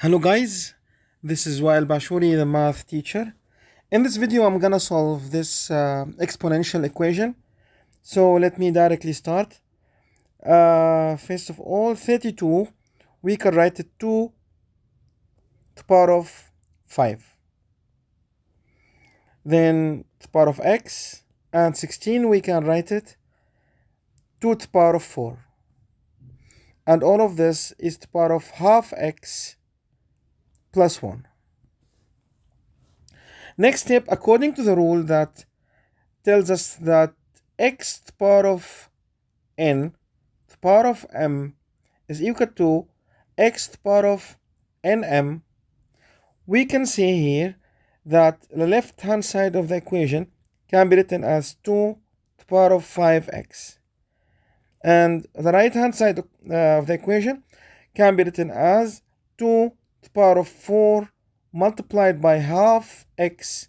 Hello guys, this is Wael Bashuri, the math teacher. In this video, I'm gonna solve this exponential equation. So let me directly start. First of all, 32, we can write it 2 to the power of 5. Then to the power of x, and 16, we can write it 2 to the power of 4. And all of this is to the power of half x plus 1. Next step, according to the rule that tells us that x to the power of n to the power of m is equal to x to the power of nm, we can see here that the left hand side of the equation can be written as 2 to the power of 5x, and the right hand side of the equation can be written as 2 to the power of 4 multiplied by half x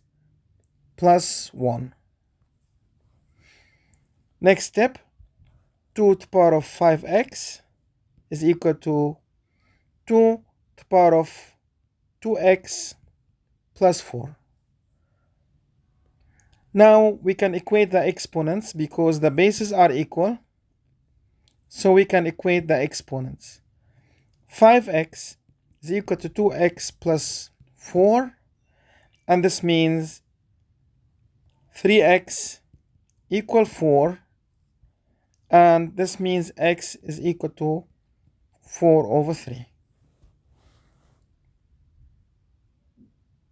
plus 1. Next step, 2 to the power of 5x is equal to 2 to the power of 2x plus 4. Now we can equate the exponents because the bases are equal. So we can equate the exponents. 5x is equal to 2x plus 4. And this means 3x equal 4. And this means x is equal to 4 over 3.